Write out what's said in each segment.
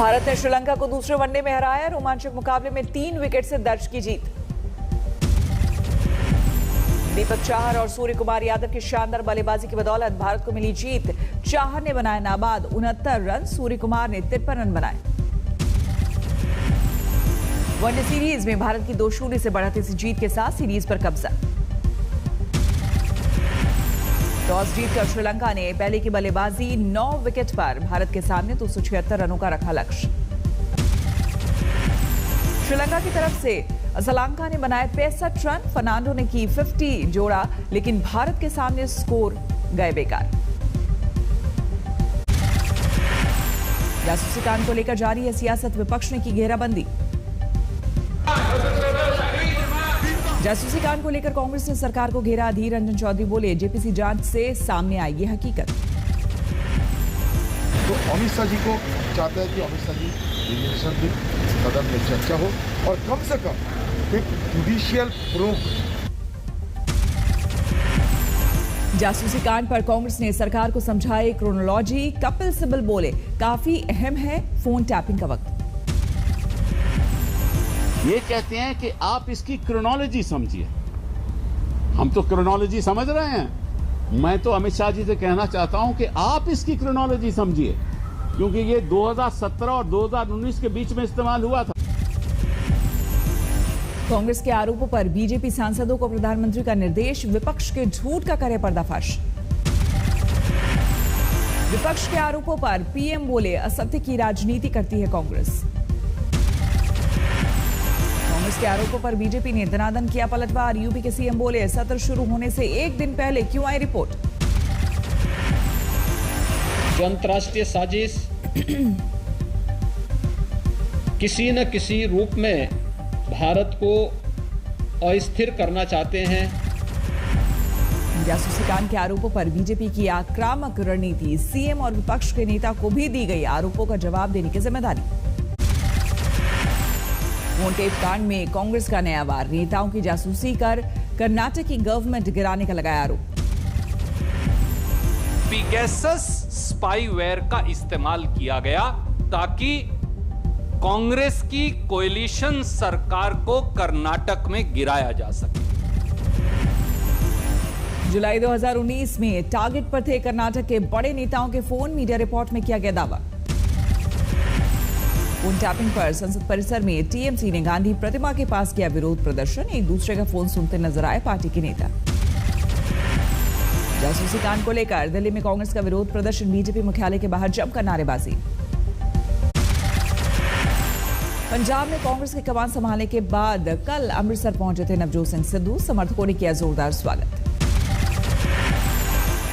भारत ने श्रीलंका को दूसरे वनडे में हराया। रोमांचक मुकाबले में 3 विकेट से दर्ज की जीत। दीपक चाहर और सूर्य कुमार यादव की शानदार बल्लेबाजी की बदौलत भारत को मिली जीत। चाहर ने बनाए नाबाद 69 रन, सूर्य कुमार ने 53 रन बनाए। वनडे सीरीज में भारत की 2-0 से बढ़ती सी जीत के साथ सीरीज पर कब्जा। टॉस जीतकर श्रीलंका ने पहले की बल्लेबाजी 9 विकेट पर भारत के सामने 276 रनों का रखा लक्ष्य। श्रीलंका की तरफ से असलांका ने बनाए 65 रन, फर्नांडो ने की 50 जोड़ा, लेकिन भारत के सामने स्कोर गए बेकार। जासूसी कांड को लेकर जारी है सियासत, विपक्ष ने की घेराबंदी। जासूसी कांड को लेकर कांग्रेस ने सरकार को घेरा। अधीर रंजन चौधरी बोले, जेपीसी जांच से सामने आएगी हकीकत। तो अमित शाह जी को चाहता है कि अमित शाह जी सदन में चर्चा हो और कम से कम एक जुडिशियल प्रूफ। जासूसी कांड पर कांग्रेस ने सरकार को समझाई क्रोनोलॉजी। कपिल सिब्बल बोले, काफी अहम है फोन टैपिंग का वक्त। ये कहते हैं कि आप इसकी क्रोनोलॉजी समझिए। हम तो क्रोनोलॉजी समझ रहे हैं। मैं तो अमित शाह जी से कहना चाहता हूं कि आप इसकी क्रोनोलॉजी समझिए, क्योंकि ये 2017 और 2019 के बीच में इस्तेमाल हुआ था। कांग्रेस के आरोपों पर बीजेपी सांसदों को प्रधानमंत्री का निर्देश। विपक्ष के झूठ का करे पर्दाफाश। विपक्ष के आरोपों पर पीएम बोले, असत्य की राजनीति करती है कांग्रेस। कांग्रेस के आरोपों पर बीजेपी ने दनादन किया पलटवार। यूपी के सीएम बोले, सत्र शुरू होने से एक दिन पहले क्यों आई रिपोर्ट। जो अंतर्राष्ट्रीय साजिश किसी न किसी रूप में भारत को अस्थिर करना चाहते हैं। जासूसी कांड के आरोपों पर बीजेपी की आक्रामक रणनीति। सीएम और विपक्ष के नेता को भी दी गई आरोपों का जवाब देने की जिम्मेदारी। फोन टेप कांड में कांग्रेस का नया वार। नेताओं की जासूसी कर कर्नाटक की गवर्नमेंट गिराने का लगाया आरोप। पेगासस स्पाईवेयर का इस्तेमाल किया गया ताकि कांग्रेस की कोएलिशन सरकार को कर्नाटक में गिराया जा सके। जुलाई 2019 में टारगेट पर थे कर्नाटक के बड़े नेताओं के फोन। मीडिया रिपोर्ट में किया गया दावा। फोन टैपिंग पर संसद परिसर में टीएमसी ने गांधी प्रतिमा के पास किया विरोध प्रदर्शन। एक दूसरे का फोन सुनते नजर आए पार्टी के नेता। जासूसी कांड को लेकर दिल्ली में कांग्रेस का विरोध प्रदर्शन। बीजेपी मुख्यालय के बाहर जमकर नारेबाजी। पंजाब में कांग्रेस की कमान संभालने के बाद कल अमृतसर पहुंचे थे नवजोत सिंह सिद्धू। समर्थकों ने किया जोरदार स्वागत।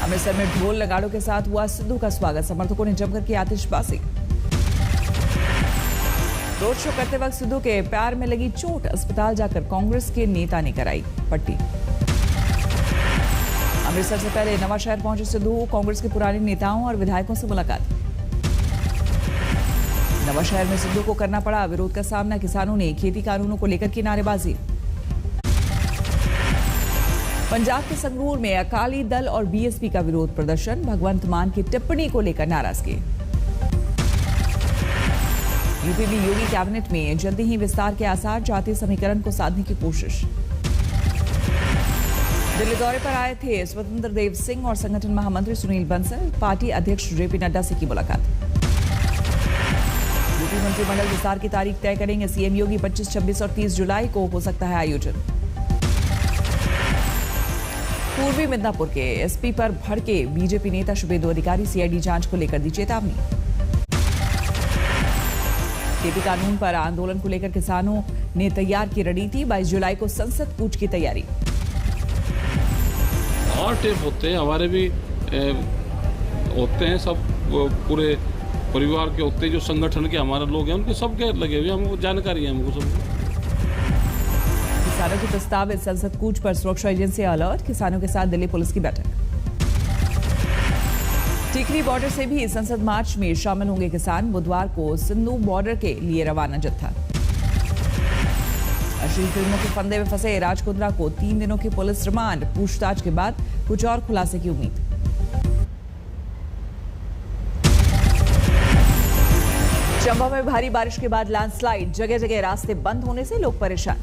अमृतसर में ढोल नगाड़ों के साथ हुआ सिद्धू का स्वागत। समर्थकों ने जमकर की आतिशबाजी। रोड शो करते वक्त सिद्धू के पैर में लगी चोट। अस्पताल जाकर कांग्रेस के नेता ने कराई पट्टी। अमृतसर से पहले नवांशहर पहुंचे सिद्धू। कांग्रेस के पुराने नेताओं और विधायकों से मुलाकात। नवांशहर में सिद्धू को करना पड़ा विरोध का सामना। किसानों ने खेती कानूनों को लेकर की नारेबाजी। पंजाब के संगरूर में अकाली दल और बीएसपी का विरोध प्रदर्शन। भगवंत मान की टिप्पणी को लेकर नाराजगी। यूपी में योगी कैबिनेट में जल्दी ही विस्तार के आसार। जातीय समीकरण को साधने की कोशिश। दिल्ली दौरे पर आए थे स्वतंत्र देव सिंह और संगठन महामंत्री सुनील बंसल। पार्टी अध्यक्ष जेपी नड्डा से की मुलाकात। यूपी मंत्रिमंडल विस्तार की तारीख तय करेंगे सीएम योगी। 25, 26 और 30 जुलाई को हो सकता है आयोजन। पूर्वी मिदनापुर के एसपी पर भड़के बीजेपी नेता शुभेंदु अधिकारी। सीआईडी जांच को लेकर दी चेतावनी। खेती कानून पर आंदोलन को लेकर किसानों ने तैयार की रणनीति। 22 जुलाई को संसद कूच की तैयारी। और टेप होते हैं, हमारे भी होते हैं, सब पूरे परिवार के होते हैं, जो संगठन के हमारे लोग हैं उनके सबके लगे हुए, हमको जानकारी है हमको सब। किसानों की प्रस्तावित संसद कूच पर सुरक्षा एजेंसी अलर्ट। किसानों के साथ दिल्ली पुलिस की बैठक। टिकरी बॉर्डर से भी संसद मार्च में शामिल होंगे किसान। बुधवार को सिंधु बॉर्डर के लिए रवाना जत्था। अश्लील फिल्मों के फंदे में फंसे राज कुंद्रा को 3 दिनों की पुलिस रिमांड। पूछताछ के बाद कुछ और खुलासे की उम्मीद। चंबा में भारी बारिश के बाद लैंडस्लाइड, जगह जगह रास्ते बंद होने से लोग परेशान।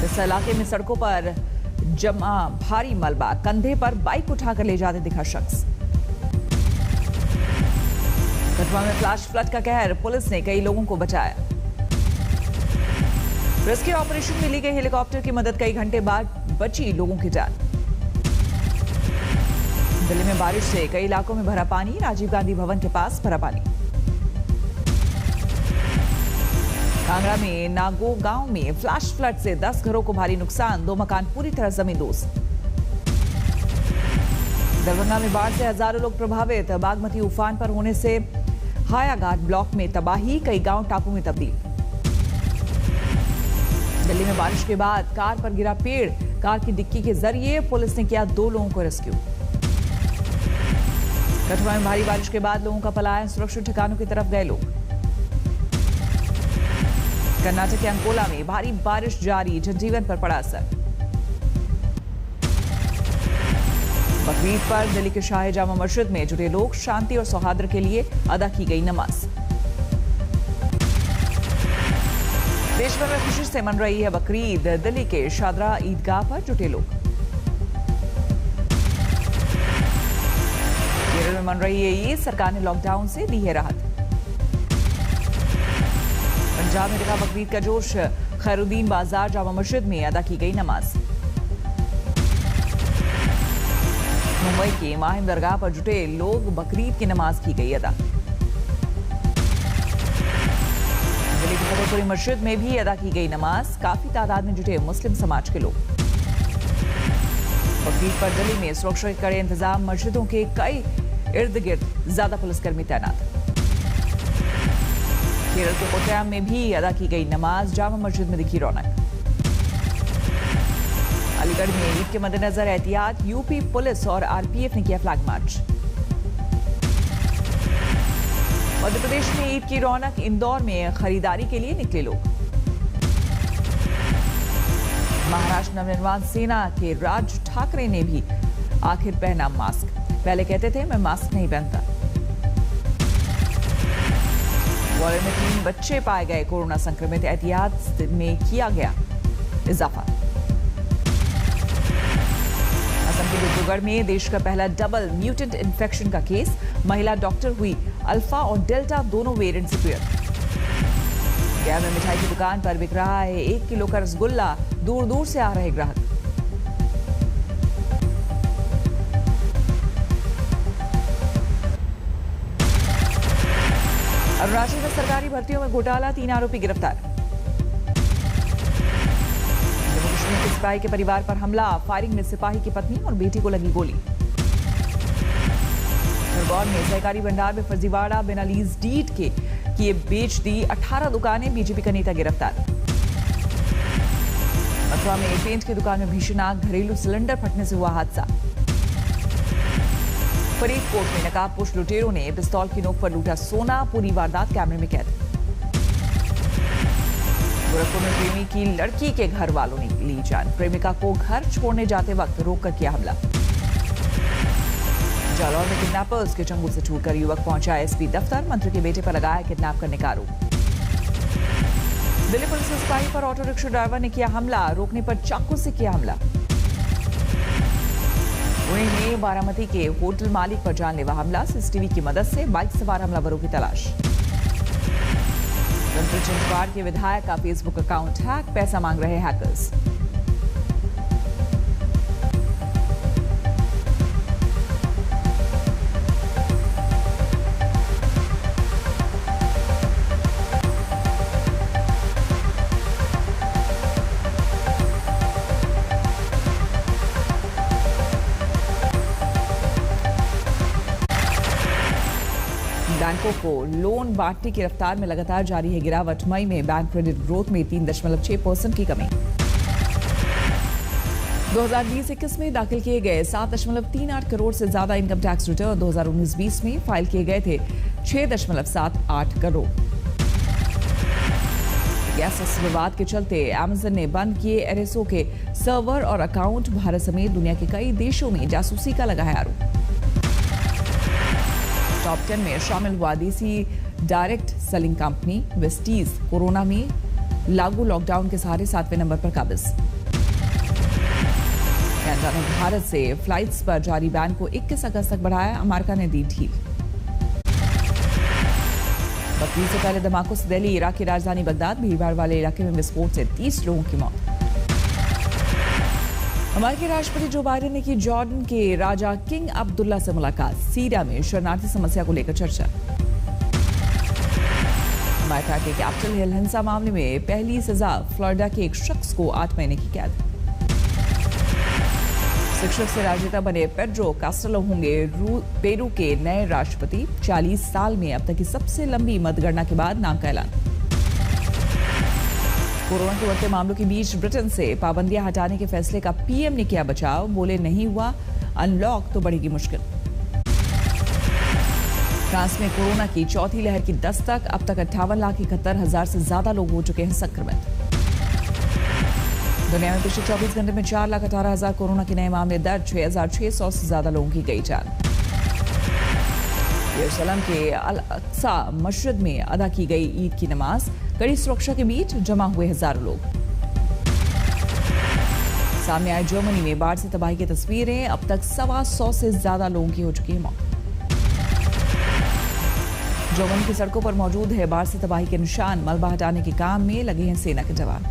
इस इलाके में सड़कों पर जमा भारी मलबा, कंधे पर बाइक उठाकर ले जाते दिखा शख्स। कठुआ में फ्लैश फ्लड का कहर, पुलिस ने कई लोगों को बचाया। रेस्क्यू ऑपरेशन में ली गई हेलीकॉप्टर की मदद, कई घंटे बाद बची लोगों की जान। दिल्ली में बारिश से कई इलाकों में भरा पानी, राजीव गांधी भवन के पास भरा पानी। कांगड़ा में नागो गांव में फ्लैश फ्लड से 10 घरों को भारी नुकसान, 2 मकान पूरी तरह जमींदोज। दरभंगा में बाढ़ से हजारों लोग प्रभावित, बागमती उफान पर होने से हायाघाट ब्लॉक में तबाही, कई गांव टापू में तब्दील। दिल्ली में बारिश के बाद कार पर गिरा पेड़, कार की डिक्की के जरिए पुलिस ने किया 2 लोगों को रेस्क्यू। कठुआ में भारी बारिश के बाद लोगों का पलायन, सुरक्षित ठिकानों की तरफ गए लोग। कर्नाटक के अंकोला में भारी बारिश जारी, जनजीवन पर पड़ा असर। बकरीद पर दिल्ली के शाही जामा मस्जिद में जुटे लोग, शांति और सौहार्द के लिए अदा की गई नमाज। देश भर में खुशी से मन रही है बकरीद, दिल्ली के शादरा ईदगाह पर जुटे लोग। केरल में मन रही है ईद, सरकार ने लॉकडाउन से दी है राहत। पंजाब में दिखा बकरीद का जोश, खैरुद्दीन बाजार जामा मस्जिद में अदा की गई नमाज। मुंबई के माहिम दरगाह पर जुटे लोग, बकरीद की नमाज की गई अदा। दिल्ली की फतेहपुरी मस्जिद में भी अदा की गई नमाज, काफी तादाद में जुटे मुस्लिम समाज के लोग। बकरीद पर दिल्ली में सुरक्षा के कड़े इंतजाम, मस्जिदों के कई इर्द गिर्द ज्यादा पुलिसकर्मी तैनात। केरल के कोट्टयम में भी अदा की गई नमाज, जामा मस्जिद में दिखी रौनक। अलीगढ़ में ईद के मद्देनजर एहतियात, यूपी पुलिस और आरपीएफ ने किया फ्लैग मार्च। मध्य प्रदेश में ईद की रौनक, इंदौर में खरीदारी के लिए निकले लोग। महाराष्ट्र नवनिर्माण सेना के राज ठाकरे ने भी आखिर पहना मास्क, पहले कहते थे मैं मास्क नहीं पहनता। ग्वालियर में 3 बच्चे पाए गए कोरोना संक्रमित, एहतियात में किया गया इजाफा। असम के डिब्रूगढ़ में देश का पहला डबल म्यूटेंट इन्फेक्शन का केस, महिला डॉक्टर हुई अल्फा और डेल्टा दोनों वेरिएंट से पीड़ित। गया में मिठाई की दुकान पर बिक रहा है 1 किलो का रसगुल्ला, दूर दूर से आ रहे ग्राहक। अरुणाचल में सरकारी भर्तियों में घोटाला, 3 आरोपी गिरफ्तार। जम्मू कश्मीर के सिपाही के परिवार पर हमला, फायरिंग में सिपाही की पत्नी और बेटी को लगी गोली। खरगोन में सहकारी भंडार में फर्जीवाड़ा, बिना लीज डीड के किए बेच दी 18 दुकानें, बीजेपी का नेता गिरफ्तार। मथुरा में पेंट की दुकान में भीषण आग, घरेलू सिलेंडर फटने से हुआ हादसा। फरीदकोट में नकाबपोश लुटेरों ने पिस्तौल की नोक पर लूटा सोना, पूरी वारदात कैमरे में कैद। गोरखपुर में प्रेमी की लड़की के घर वालों ने ली जान, प्रेमिका को घर छोड़ने जाते वक्त रोककर किया हमला। जालौर में किडनैपर्स के चंगुल से छूटकर युवक पहुंचा एसपी दफ्तर, मंत्री के बेटे पर लगाया किडनैप करने का आरोप। दिल्ली पुलिस के सिपाही पर ऑटो रिक्शा ड्राइवर ने किया हमला, रोकने पर चाकू से किया हमला। पुणे में बारामती के होटल मालिक पर जानलेवा हमला, सीसीटीवी की मदद से बाइक सवार हमलावरों की तलाश। गणपत छिंदवाड़ के विधायक का फेसबुक अकाउंट हैक, पैसा मांग रहे हैकर्स। बैंकों को लोन बांटने की रफ्तार में लगातार जारी है गिरावट, मई में बैंक क्रेडिट ग्रोथ में 3.6% की कमी। 2020-21 में दाखिल किए गए 7.38 करोड़ से ज्यादा इनकम टैक्स रिटर्न 2019-20 में फाइल किए गए थे 6.78 करोड़। गैस विवाद के चलते अमेजन ने बंद किए एरएसओ के सर्वर और अकाउंट, भारत समेत दुनिया के कई देशों में जासूसी का लगा है आरोप। टॉप 10 में शामिल हुआ देसी direct selling company Vestige corona में लागू लॉकडाउन के सहारे 7वें नंबर पर काबिज। कनाडा ने भारत से फ्लाइट्स पर जारी बैन को 21 अगस्त तक बढ़ाया, अमेरिका ने दी ढील। बकरीद से पहले धमाकों से दिल्ली इराक की राजधानी बगदाद, भीड़भाड़ वाले इलाके में विस्फोट से 30 लोगों की मौत। अमेरिकी राष्ट्रपति जो बाइडेन ने की जॉर्डन के राजा किंग अब्दुल्ला से मुलाकात, सीरिया में शरणार्थी समस्या को लेकर चर्चा। अमेरिका के कैपिटल हिल हिंसा मामले में पहली सजा, फ्लोरिडा के एक शख्स को 8 महीने की कैद। शिक्षक से राजनेता बने पेड्रो कास्टेलो होंगे पेरू के नए राष्ट्रपति, 40 साल में अब तक की सबसे लंबी मतगणना के बाद नाम का ऐलान। कोरोना के बढ़ते मामलों के बीच ब्रिटेन से पाबंदियां हटाने के फैसले का पीएम ने किया बचाव, बोले नहीं हुआ अनलॉक तो बढ़ेगी मुश्किल। फ्रांस में कोरोना की चौथी लहर की दस्तक, अब तक 58,71,000 से ज्यादा लोग हो चुके हैं संक्रमित। दुनिया में पिछले 24 घंटे में 4,18,000 कोरोना के नए मामले दर्ज, 6,600 से ज्यादा लोगों की गई जान। यरूशलेम के अल अक्सा मस्जिद में अदा की गई ईद की नमाज, कड़ी सुरक्षा के बीच जमा हुए हजारों लोग। सामने आए जर्मनी में बाढ़ से तबाही की तस्वीरें, अब तक 125 से ज्यादा लोगों की हो चुकी है मौत। जर्मनी की सड़कों पर मौजूद है बाढ़ से तबाही के निशान, मलबा हटाने के काम में लगे हैं सेना के जवान।